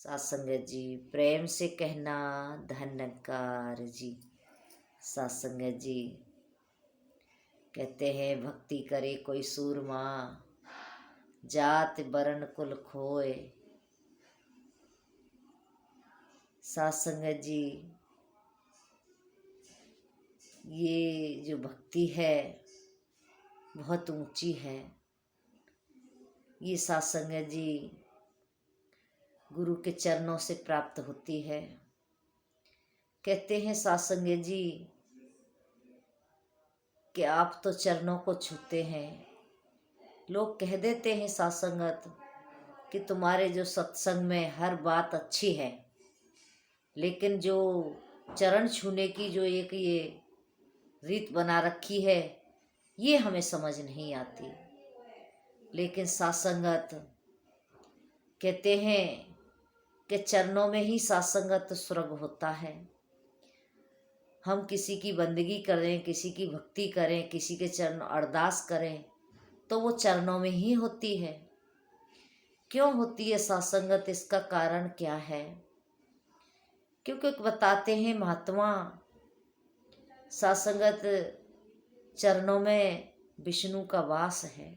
साथ संगत जी, प्रेम से कहना धन्यकार जी। साथ संगत जी, कहते हैं भक्ति करे कोई सूरमा, जात बरन कुल खोए। साथ संगत जी, ये जो भक्ति है बहुत ऊंची है। ये साथ संगत जी गुरु के चरणों से प्राप्त होती है। कहते हैं साथ संगत जी कि आप तो चरणों को छूते हैं। लोग कह देते हैं साथ संगत कि तुम्हारे जो सत्संग में हर बात अच्छी है, लेकिन जो चरण छूने की जो एक ये रीत बना रखी है ये हमें समझ नहीं आती। लेकिन साथ संगत कहते हैं कि चरणों में ही साथ संगत स्वर्ग होता है। हम किसी की बंदगी करें, किसी की भक्ति करें, किसी के चरण अरदास करें तो वो चरणों में ही होती है। क्यों होती है साथ संगत, इसका कारण क्या है? क्योंकि बताते हैं महात्मा, साथ संगत चरणों में विष्णु का वास है,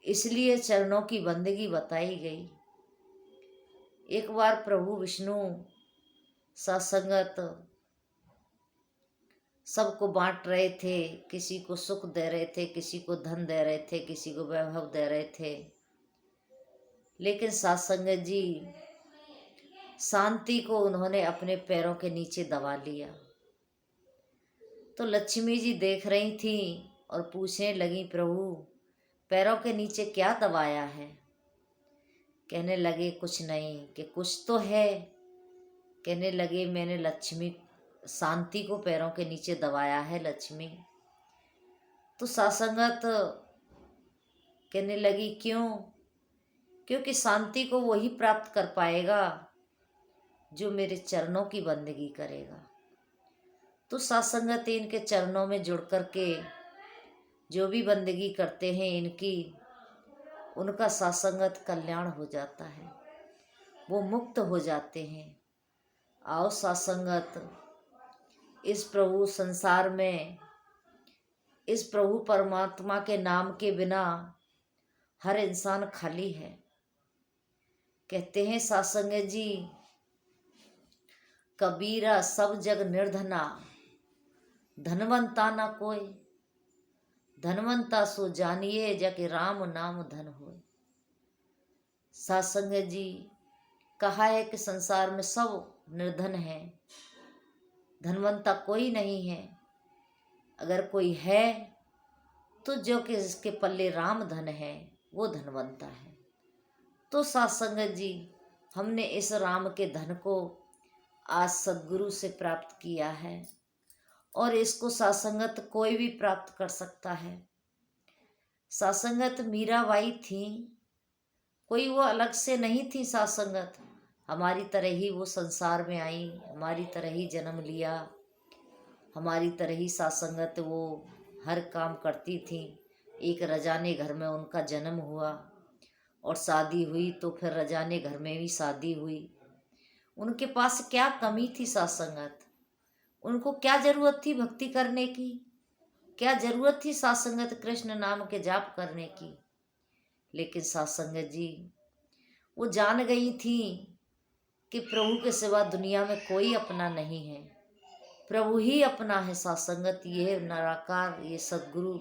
इसलिए चरणों की बंदगी बताई गई। एक बार प्रभु विष्णु साथ संगत सबको बांट रहे थे, किसी को सुख दे रहे थे, किसी को धन दे रहे थे, किसी को वैभव दे रहे थे। लेकिन साथ संगत जी शांति को उन्होंने अपने पैरों के नीचे दबा लिया। तो लक्ष्मी जी देख रही थी और पूछने लगी, प्रभु पैरों के नीचे क्या दबाया है? कहने लगे कुछ नहीं। कि कुछ तो है? कहने लगे मैंने लक्ष्मी शांति को पैरों के नीचे दबाया है लक्ष्मी। तो सासंगत कहने लगी क्यों? क्योंकि शांति को वही प्राप्त कर पाएगा जो मेरे चरणों की बंदगी करेगा। तो सासंगत इनके चरणों में जुड़ करके जो भी बंदगी करते हैं इनकी, उनका सासंगत कल्याण हो जाता है, वो मुक्त हो जाते हैं। आओ सासंगत, इस प्रभु संसार में, इस प्रभु परमात्मा के नाम के बिना हर इंसान खाली है। कहते हैं साथ संगत जी, कबीरा सब जग निर्धना, धनवंता ना कोई। धनवंता सो जानिए जाके राम नाम धन होए। साथ संगत जी, कहा है कि संसार में सब निर्धन है, धनवंता कोई नहीं है। अगर कोई है तो जो कि जिसके पल्ले राम धन है वो धनवंता है। तो साथ संगत जी, हमने इस राम के धन को आज सद्गुरु से प्राप्त किया है और इसको साथ संगत कोई भी प्राप्त कर सकता है। साथ संगत मीराबाई थी, कोई वो अलग से नहीं थी। साथ संगत हमारी तरह ही वो संसार में आई, हमारी तरह ही जन्म लिया, हमारी तरह ही साथ संगत वो हर काम करती थी। एक रजाने घर में उनका जन्म हुआ और शादी हुई, तो फिर रजाने घर में भी शादी हुई। उनके पास क्या कमी थी साथ संगत? उनको क्या जरूरत थी भक्ति करने की? क्या जरूरत थी साथ संगत कृष्ण नाम के जाप करने की? लेकिन साथ संगत जी वो जान गई थी कि प्रभु के सिवा दुनिया में कोई अपना नहीं है, प्रभु ही अपना है। साथ संगत ये निराकार, ये सद्गुरु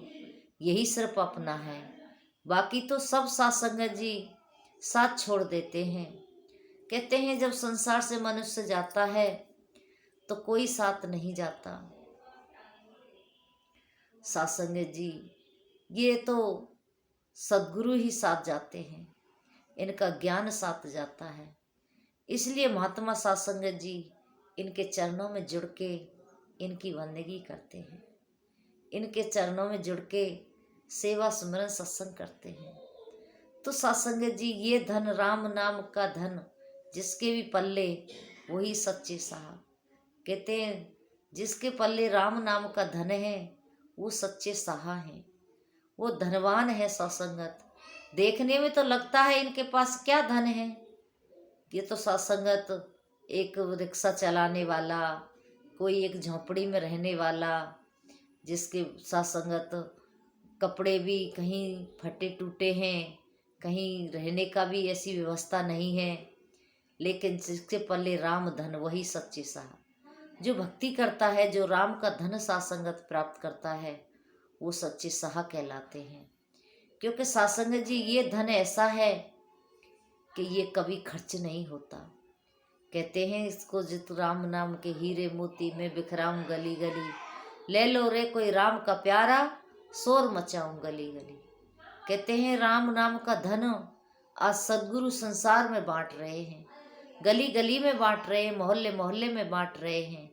यही सिर्फ अपना है, बाकी तो सब साथ संगत जी साथ छोड़ देते हैं। कहते हैं जब संसार से मनुष्य जाता है तो कोई साथ नहीं जाता। साथ संगत जी ये तो सद्गुरु ही साथ जाते हैं, इनका ज्ञान साथ जाता है। इसलिए महात्मा साथ संगत जी इनके चरणों में जुड़ के इनकी बंदगी करते हैं, इनके चरणों में जुड़ के सेवा सुमरन सत्संग करते हैं। तो साथ संगत जी ये धन, राम नाम का धन जिसके भी पल्ले वही सच्चे साहब। कहते हैं जिसके पल्ले राम नाम का धन है वो सच्चे साहा हैं, वो धनवान है। साथ संगत देखने में तो लगता है इनके पास क्या धन है, ये तो सत्संगत एक रिक्शा चलाने वाला, कोई एक झोंपड़ी में रहने वाला, जिसके सत्संगत कपड़े भी कहीं फटे टूटे हैं, कहीं रहने का भी ऐसी व्यवस्था नहीं है, लेकिन जिसके पल्ले राम धन वही सच्चे साहब। जो भक्ति करता है, जो राम का धन सत्संगत प्राप्त करता है, वो सच्चे साह कहलाते हैं। क्योंकि सत्संग जी ये धन ऐसा है कि ये कभी खर्च नहीं होता। कहते हैं इसको, जित राम नाम के हीरे मोती मैं बिखराऊं गली गली, ले लो रे कोई राम का प्यारा, शोर मचाऊं गली गली। कहते हैं राम नाम का धन आज सदगुरु संसार में बांट रहे हैं, गली गली में बांट रहे हैं, मोहल्ले मोहल्ले में बांट रहे हैं।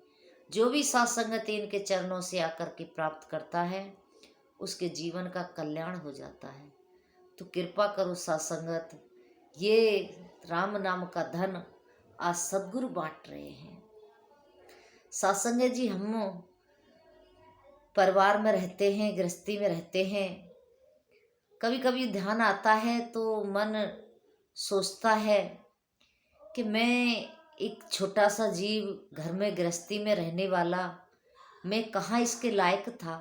जो भी सत्संगत इनके चरणों से आकर के प्राप्त करता है, उसके जीवन का कल्याण हो जाता है। तो कृपा करो सत्संगत, ये राम नाम का धन आज सदगुरु बांट रहे हैं। सत्संग जी, हम परिवार में रहते हैं, गृहस्थी में रहते हैं, कभी कभी ध्यान आता है तो मन सोचता है कि मैं एक छोटा सा जीव, घर में गृहस्थी में रहने वाला, मैं कहाँ इसके लायक था?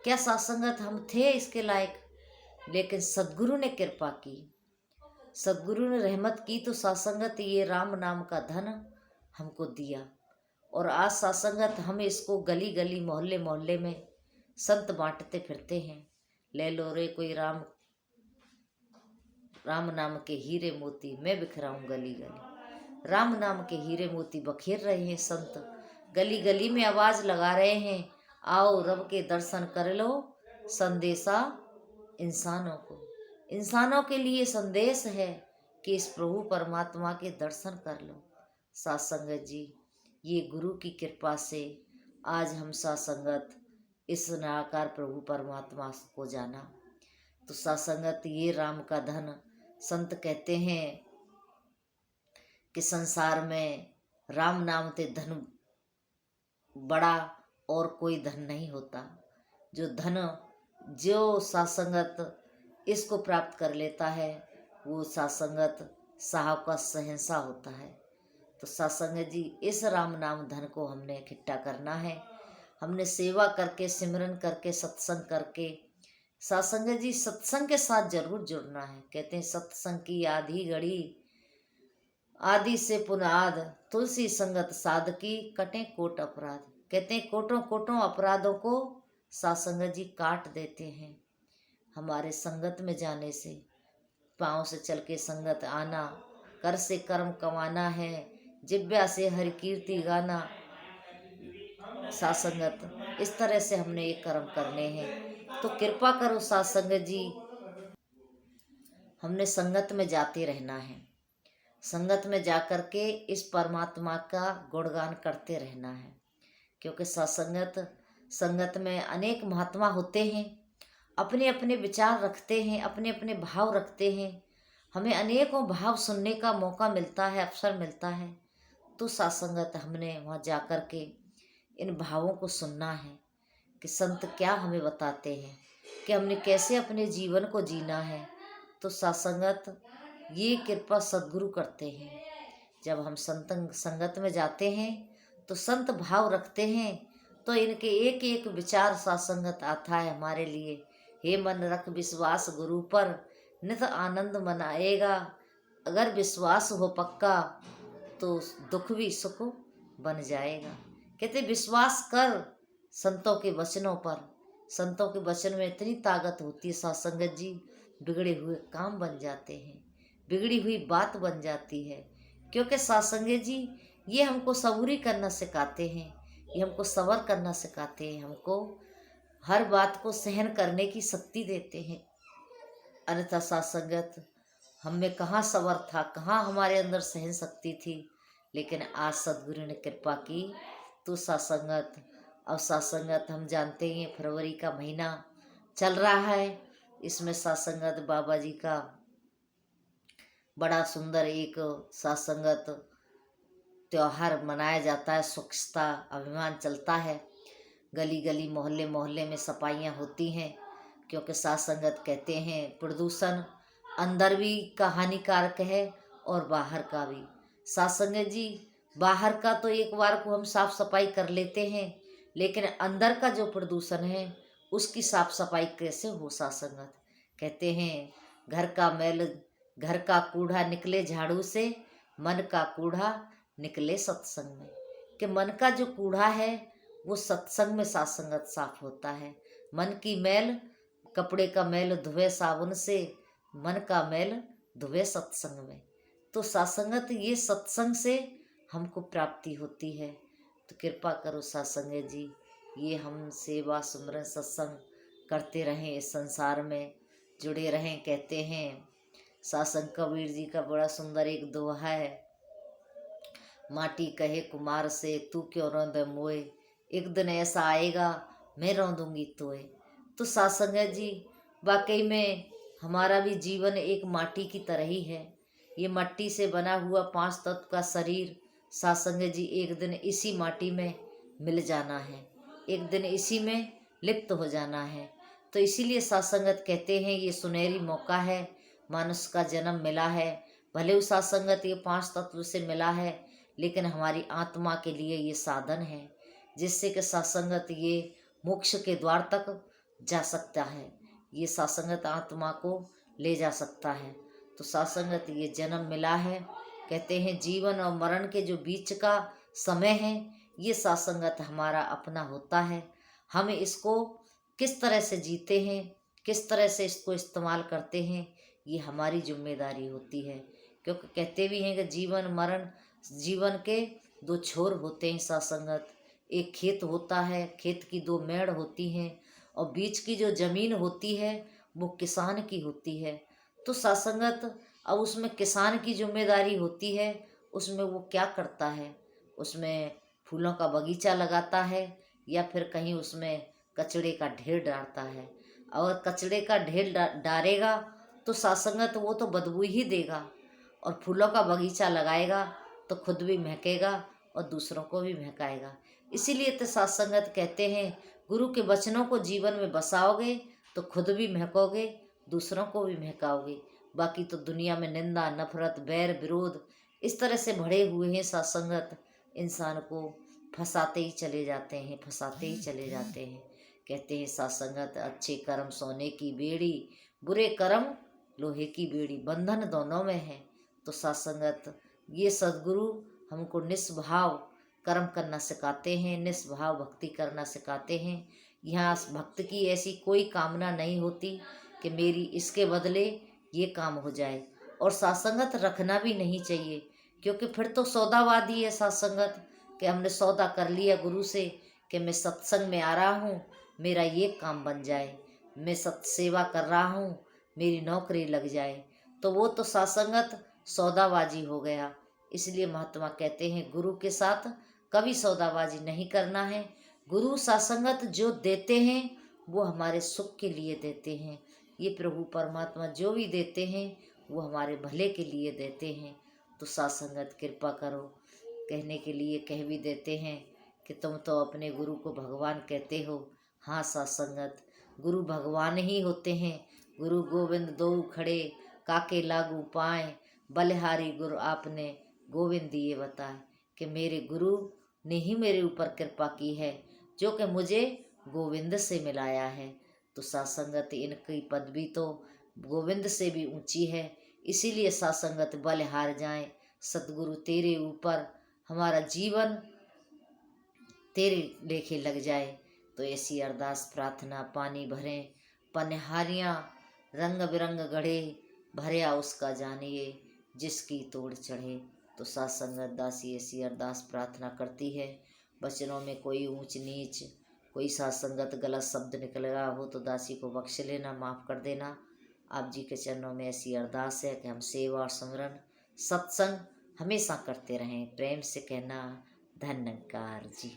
क्या सत्संगत हम थे इसके लायक? लेकिन सदगुरु ने कृपा की, सदगुरु ने रहमत की, तो सत्संगत ये राम नाम का धन हमको दिया। और आज सत्संगत हम इसको गली गली मोहल्ले मोहल्ले में संत बांटते फिरते हैं। ले लो रे कोई राम नाम के हीरे मोती मैं बिखराऊं गली गली। राम नाम के हीरे मोती बखेर रहे हैं संत, गली गली में आवाज लगा रहे हैं, आओ रब के दर्शन कर लो। संदेशा इंसानों के लिए संदेश है कि इस प्रभु परमात्मा के दर्शन कर लो। सत्संगत जी, ये गुरु की कृपा से आज हम सत्संगत इस निराकार प्रभु परमात्मा को जाना। तो सत्संगत ये राम का धन, संत कहते हैं कि संसार में राम नाम ते धन बड़ा और कोई धन नहीं होता। जो सत्संगत इसको प्राप्त कर लेता है, वो सत्संगत साहब का सहनसा होता है। तो सत्संगत जी, इस राम नाम धन को हमने इकट्ठा करना है। हमने सेवा करके, सिमरन करके, सत्संग करके, सत्संगत जी सत्संग के साथ जरूर जुड़ना है। कहते हैं सत्संग की आधी घड़ी, आदि से पुनाद, तुलसी संगत साधकी कटे कोट अपराध। कहते हैं कोटों कोटों अपराधों को सत्संगत जी काट देते हैं हमारे संगत में जाने से। पाँव से चल के संगत आना, कर से कर्म कमाना है, जिब्या से हरि कीर्ति गाना। सत्संगत इस तरह से हमने ये कर्म करने हैं। तो कृपा करो सत्संगत जी, हमने संगत में जाते रहना है। संगत में जाकर के इस परमात्मा का गुणगान करते रहना है। क्योंकि संगत में अनेक महात्मा होते हैं, अपने अपने विचार रखते हैं, अपने अपने भाव रखते हैं। हमें अनेकों भाव सुनने का मौका मिलता है, अवसर मिलता है। तो सत्संगत हमने वहाँ जा कर के इन भावों को सुनना है कि संत क्या हमें बताते हैं कि हमने कैसे अपने जीवन को जीना है। तो सत्संगत ये कृपा सद्गुरु करते हैं। जब हम संगत में जाते हैं तो संत भाव रखते हैं, तो इनके एक एक विचार सत्संगत आता है हमारे लिए। हे मन रख विश्वास गुरु पर, नित आनंद मनाएगा। अगर विश्वास हो पक्का तो दुख भी सुख बन जाएगा। कहते विश्वास कर संतों के वचनों पर। संतों के वचन में इतनी ताकत होती है सत्संगत जी, बिगड़े हुए काम बन जाते हैं, बिगड़ी हुई बात बन जाती है। क्योंकि सत्संगत जी ये हमको सबूरी करना सिखाते हैं, ये हमको सबर करना सिखाते हैं, हमको हर बात को सहन करने की शक्ति देते हैं। अन्यथा सत्संगत हम में कहाँ सबर था, कहाँ हमारे अंदर सहन शक्ति थी। लेकिन आज सद्गुरु ने कृपा की तो सत्संगत, अब सत्संगत हम जानते हैं फरवरी का महीना चल रहा है। इसमें सत्संगत बाबा जी का बड़ा सुंदर एक सत्संगत त्योहार मनाया जाता है। स्वच्छता अभियान चलता है, गली गली मोहल्ले मोहल्ले में सफाइयाँ होती हैं। क्योंकि सत्संगत कहते हैं प्रदूषण अंदर भी का हानिकारक है और बाहर का भी। साथ संगत जी, बाहर का तो एक बार को हम साफ सफाई कर लेते हैं, लेकिन अंदर का जो प्रदूषण है उसकी साफ सफाई कैसे हो। साथ संगत कहते हैं घर का मैल, घर का कूड़ा निकले झाड़ू से, मन का कूड़ा निकले सत्संग में। कि मन का जो कूड़ा है वो सत्संग में साथ संगत साफ होता है। मन की मैल, कपड़े का मैल धुए साबुन से, मन का मैल धुए सत्संग में। तो सत्संगत ये सत्संग से हमको प्राप्ति होती है। तो कृपा करो सत्संग जी, ये हम सेवा सुमरन सत्संग करते रहें, इस संसार में जुड़े रहें। कहते हैं सत्संग कबीर जी का बड़ा सुंदर एक दोहा है, माटी कहे कुमार से तू क्यों रौंदे मोए, एक दिन ऐसा आएगा मैं रौंदूंगी तोए। तो सत्संग जी, वाकई में हमारा भी जीवन एक माटी की तरह ही है। ये मट्टी से बना हुआ 5 तत्व का शरीर, सत्संग जी, एक दिन इसी माटी में मिल जाना है, एक दिन इसी में लिप्त हो जाना है। तो इसीलिए सत्संगत कहते हैं ये सुनहरी मौका है, मानुष का जन्म मिला है। भले उस सत्संगत ये 5 तत्व से मिला है, लेकिन हमारी आत्मा के लिए ये साधन है, जिससे कि सत्संगत ये मोक्ष के द्वार तक जा सकता है। ये सत्संगत आत्मा को ले जा सकता है। तो सत्संगत ये जन्म मिला है, कहते हैं जीवन और मरण के जो बीच का समय है ये सत्संगत हमारा अपना होता है। हम इसको किस तरह से जीते हैं, किस तरह से इसको इस्तेमाल करते हैं, ये हमारी जिम्मेदारी होती है। क्योंकि कहते भी हैं कि जीवन मरण, जीवन के 2 छोर होते हैं सत्संगत। एक खेत होता है, खेत की 2 मेड़ होती हैं, और बीच की जो जमीन होती है वो किसान की होती है। तो सत्संगत अब उसमें किसान की जिम्मेदारी होती है, उसमें वो क्या करता है, उसमें फूलों का बगीचा लगाता है या फिर कहीं उसमें कचड़े का ढेर डालता है। और कचड़े का ढेर डालेगा तो सत्संगत वो तो बदबू ही देगा, और फूलों का बगीचा लगाएगा तो खुद भी महकेगा और दूसरों को भी महकाएगा। इसीलिए तो सत्संगत कहते हैं गुरु के वचनों को जीवन में बसाओगे तो खुद भी महकोगे, दूसरों को भी महकाओगे। बाकी तो दुनिया में निंदा, नफरत, बैर, विरोध इस तरह से भरे हुए हैं। सत्संगत इंसान को फंसाते ही चले जाते हैं, फंसाते ही चले जाते हैं। कहते हैं सत्संगत अच्छे कर्म सोने की बेड़ी, बुरे कर्म लोहे की बेड़ी, बंधन दोनों में है। तो सत्संगत ये सद्गुरु हमको निस्भाव कर्म करना सिखाते हैं, निस्भाव भक्ति करना सिखाते हैं। यहाँ भक्त की ऐसी कोई कामना नहीं होती कि मेरी इसके बदले ये काम हो जाए, और सत्संगत रखना भी नहीं चाहिए, क्योंकि फिर तो सौदाबादी है सत्संगत, कि हमने सौदा कर लिया गुरु से कि मैं सत्संग में आ रहा हूँ, मेरा ये काम बन जाए, मैं सत्सेवा कर रहा हूँ, मेरी नौकरी लग जाए। तो वो तो सत्संगत सौदाबाजी हो गया। इसलिए महात्मा कहते हैं गुरु के साथ कभी सौदाबाजी नहीं करना है। गुरु सत्संगत जो देते हैं वो हमारे सुख के लिए देते हैं। ये प्रभु परमात्मा जो भी देते हैं वो हमारे भले के लिए देते हैं। तो सत्संगत कृपा करो, कहने के लिए कह भी देते हैं कि तुम तो अपने गुरु को भगवान कहते हो। हाँ सत्संगत, गुरु भगवान ही होते हैं। गुरु गोविंद दो खड़े, काके लागू पाए, बलिहारी गुरु आपने गोविंद दिए बताए। कि मेरे गुरु ने ही मेरे ऊपर कृपा की है, जो कि मुझे गोविंद से मिलाया है। तो सत्संगत इनकी पदवी तो गोविंद से भी ऊंची है। इसीलिए सत्संगत बलिहार जाए, सतगुरु तेरे ऊपर हमारा जीवन तेरे लेखे लग जाए। तो ऐसी अरदास प्रार्थना पानी भरें, पनहारियाँ रंग बिरंग गढ़े, भरया उसका जानिए जिसकी तोड़ चढ़े। तो सत्संगत दासी ऐसी अरदास प्रार्थना करती है। वचनों में कोई ऊंच नीच, कोई सत्संगत गलत शब्द निकल गया हो तो दासी को बख्श लेना, माफ़ कर देना। आप जी के चरणों में ऐसी अरदास है कि हम सेवा और सिमरन सत्संग हमेशा करते रहें। प्रेम से कहना धन्यकार जी।